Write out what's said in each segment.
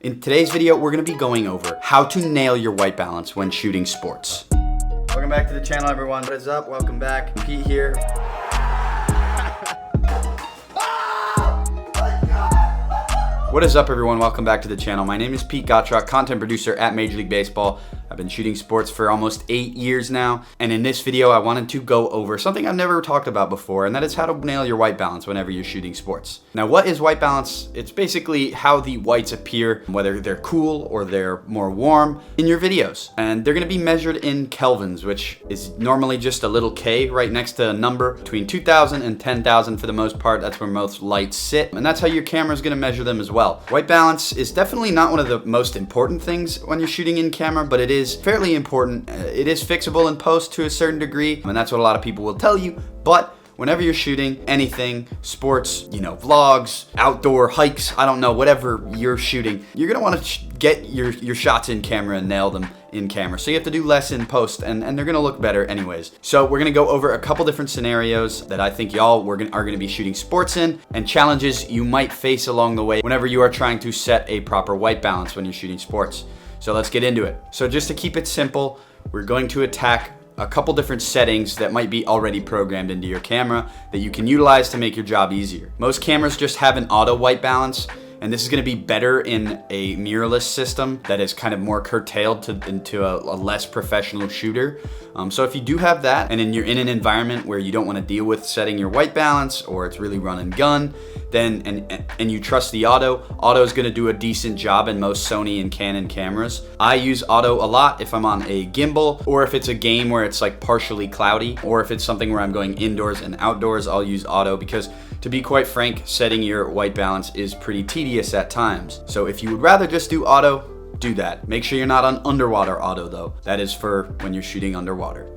In today's video, we're gonna be going over how to nail your white balance when shooting sports. Welcome back to the channel, everyone. What is up? Welcome back. Pete here. What is up, everyone? Welcome back to the channel. My name is Pete Gottschalk, content producer at Major League Baseball. I've been shooting sports for almost 8 years now, and in this video I wanted to go over something I've never talked about before, and that is how to nail your white balance whenever you're shooting sports. Now, what is white balance? It's basically how the whites appear, whether they're cool or they're more warm in your videos. And they're gonna be measured in kelvins, which is normally just a little K right next to a number between 2,000 and 10,000 for the most part. That's where most lights sit, and that's how your camera is gonna measure them as well. White balance is definitely not one of the most important things when you're shooting in camera, but it is fairly important. It is fixable in post to a certain degree, and that's what a lot of people will tell you, but whenever you're shooting anything, sports, vlogs, outdoor hikes, I don't know, whatever you're shooting, you're gonna wanna get your shots in camera and nail them in camera. So you have to do less in post, and they're gonna look better anyways. So we're gonna go over a couple different scenarios that I think y'all are gonna be shooting sports in, and challenges you might face along the way whenever you are trying to set a proper white balance when you're shooting sports. So let's get into it. So just to keep it simple, we're going to attack a couple different settings that might be already programmed into your camera that you can utilize to make your job easier. Most cameras just have an auto white balance, and this is gonna be better in a mirrorless system that is kind of more curtailed into a less professional shooter. So if you do have that, and you're in an environment where you don't wanna deal with setting your white balance, or it's really run and gun, then and you trust the auto is gonna do a decent job in most Sony and Canon cameras. I use auto a lot if I'm on a gimbal, or if it's a game where it's like partially cloudy, or if it's something where I'm going indoors and outdoors, I'll use auto, because to be quite frank, setting your white balance is pretty tedious at times. So if you would rather just do auto, do that. Make sure you're not on underwater auto though. That is for when you're shooting underwater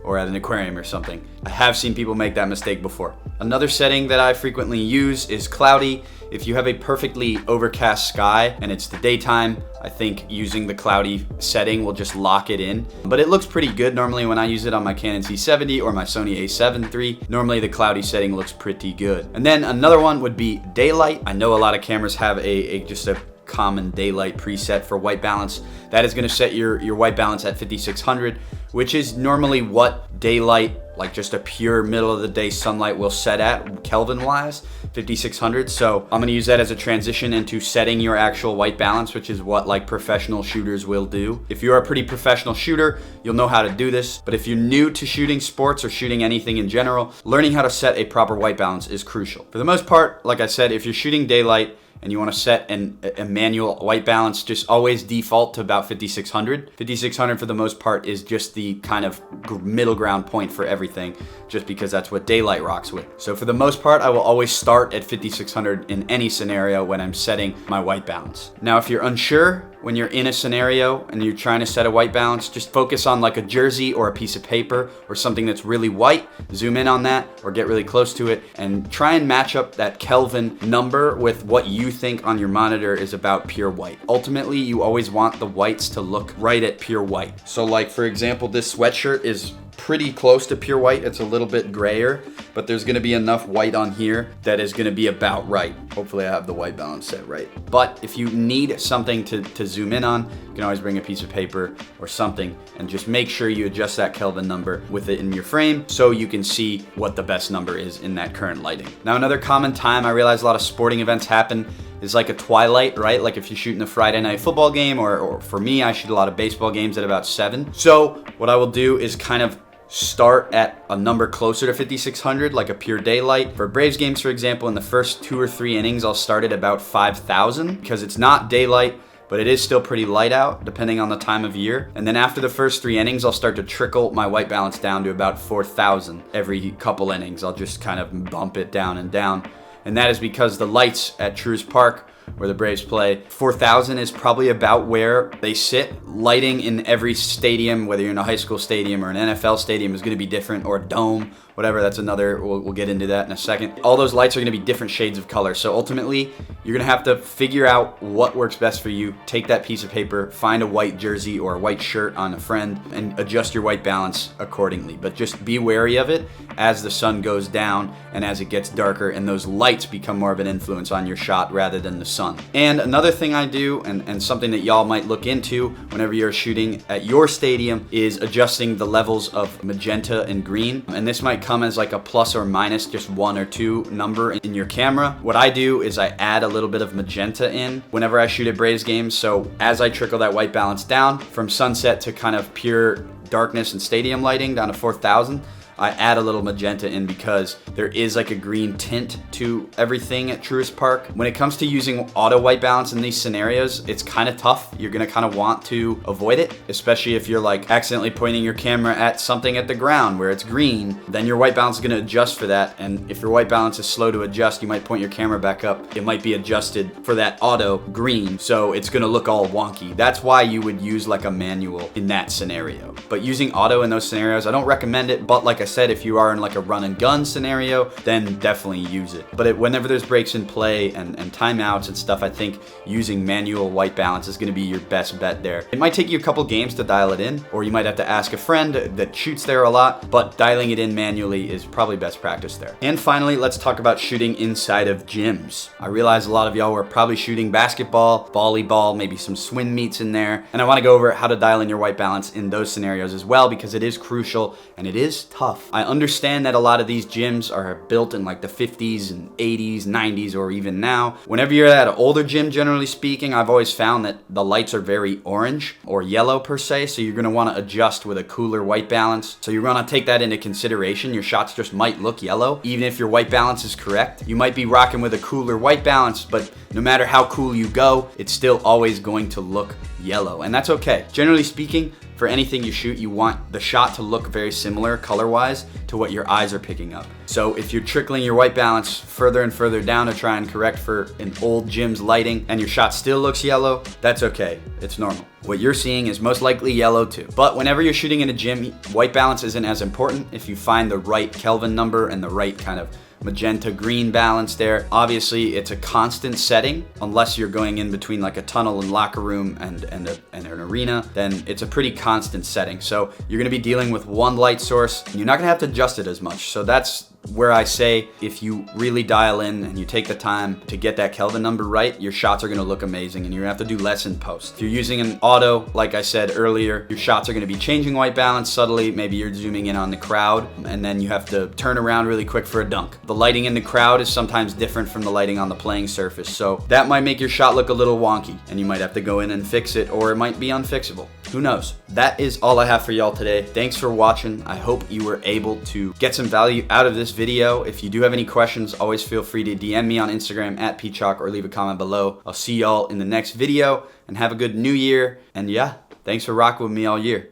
or at an aquarium or something. I have seen people make that mistake before. Another setting that I frequently use is cloudy. If you have a perfectly overcast sky and it's the daytime, I think using the cloudy setting will just lock it in. But it looks pretty good normally when I use it on my Canon C70 or my Sony a7 III. Normally the cloudy setting looks pretty good. And then another one would be daylight. I know a lot of cameras have just a common daylight preset for white balance. That is gonna set your white balance at 5600, which is normally what daylight, like just a pure middle of the day sunlight, will set at Kelvin wise, 5600. So I'm gonna use that as a transition into setting your actual white balance, which is what like professional shooters will do. If you're a pretty professional shooter, you'll know how to do this. But if you're new to shooting sports or shooting anything in general, learning how to set a proper white balance is crucial. For the most part, like I said, if you're shooting daylight and you want to set a manual white balance, just always default to about 5600. 5600 for the most part is just the kind of middle ground point for everything, just because that's what daylight rocks with. So for the most part, I will always start at 5600 in any scenario when I'm setting my white balance. Now, if you're unsure when you're in a scenario and you're trying to set a white balance, just focus on like a jersey or a piece of paper or something that's really white, zoom in on that or get really close to it and try and match up that Kelvin number with what you think on your monitor is about pure white. Ultimately, you always want the whites to look right at pure white. So like, for example, this sweatshirt is pretty close to pure white. It's a little bit grayer, but there's gonna be enough white on here that is gonna be about right. Hopefully I have the white balance set right. But if you need something to zoom in on, you can always bring a piece of paper or something and just make sure you adjust that Kelvin number with it in your frame so you can see what the best number is in that current lighting. Now, another common time I realize a lot of sporting events happen is like a twilight, right? Like if you're shooting a Friday night football game, or for me, I shoot a lot of baseball games at about 7. So what I will do is kind of start at a number closer to 5600, like a pure daylight. For Braves games, for example, in the first 2 or 3 innings, I'll start at about 5000 because it's not daylight, but it is still pretty light out depending on the time of year. And then after the first 3 innings, I'll start to trickle my white balance down to about 4000. Every couple innings, I'll just kind of bump it down and down. And that is because the lights at Truist Park, where the Braves play, 4000 is probably about where they sit. Lighting in every stadium, whether you're in a high school stadium or an NFL stadium, is gonna be different, or a dome, whatever. That's another, we'll get into that in a second. All those lights are gonna be different shades of color. So ultimately, you're gonna have to figure out what works best for you. Take that piece of paper, find a white jersey or a white shirt on a friend, and adjust your white balance accordingly. But just be wary of it as the sun goes down and as it gets darker and those lights become more of an influence on your shot rather than the sun. And another thing I do, and something that y'all might look into whenever you're shooting at your stadium, is adjusting the levels of magenta and green. And this might come as like a plus or minus, just 1 or 2 number in your camera. What I do is I add a little bit of magenta in whenever I shoot at Braves games. So as I trickle that white balance down from sunset to kind of pure darkness and stadium lighting down to 4,000, I add a little magenta in because there is like a green tint to everything at Truist Park. When it comes to using auto white balance in these scenarios, it's kind of tough. You're gonna kind of want to avoid it, especially if you're like accidentally pointing your camera at something at the ground where it's green, then your white balance is gonna adjust for that. And if your white balance is slow to adjust, you might point your camera back up. It might be adjusted for that auto green, so it's gonna look all wonky. That's why you would use like a manual in that scenario. But using auto in those scenarios, I don't recommend it, but like I said, if you are in like a run and gun scenario, then definitely use it. But whenever there's breaks in play and timeouts and stuff, I think using manual white balance is gonna be your best bet there. It might take you a couple games to dial it in, or you might have to ask a friend that shoots there a lot, but dialing it in manually is probably best practice there. And finally, let's talk about shooting inside of gyms. I realize a lot of y'all were probably shooting basketball, volleyball, maybe some swim meets in there, and I wanna go over how to dial in your white balance in those scenarios as well, because it is crucial and it is tough. I understand that a lot of these gyms are built in like the 50s and 80s, 90s, or even now. Whenever you're at an older gym, generally speaking, I've always found that the lights are very orange or yellow per se, so you're gonna wanna adjust with a cooler white balance. So you're gonna take that into consideration. Your shots just might look yellow. Even if your white balance is correct, you might be rocking with a cooler white balance, but no matter how cool you go, it's still always going to look yellow, and that's okay. Generally speaking, for anything you shoot, you want the shot to look very similar color-wise to what your eyes are picking up. So if you're trickling your white balance further and further down to try and correct for an old gym's lighting and your shot still looks yellow, that's okay. It's normal. What you're seeing is most likely yellow too. But whenever you're shooting in a gym, white balance isn't as important if you find the right Kelvin number and the right kind of magenta green balance there. Obviously, it's a constant setting unless you're going in between like a tunnel and locker room and an arena, then it's a pretty constant setting. So you're gonna be dealing with one light source and you're not gonna have to adjust it as much. So that's where I say if you really dial in and you take the time to get that Kelvin number right, your shots are gonna look amazing and you're gonna have to do less in post. If you're using an auto, like I said earlier, your shots are gonna be changing white balance subtly. Maybe you're zooming in on the crowd and then you have to turn around really quick for a dunk. The lighting in the crowd is sometimes different from the lighting on the playing surface. So that might make your shot look a little wonky and you might have to go in and fix it, or it might be unfixable. Who knows? That is all I have for y'all today. Thanks for watching. I hope you were able to get some value out of this video. If you do have any questions, always feel free to DM me on Instagram at @pchalk or leave a comment below. I'll see y'all in the next video and have a good new year. And yeah, thanks for rocking with me all year.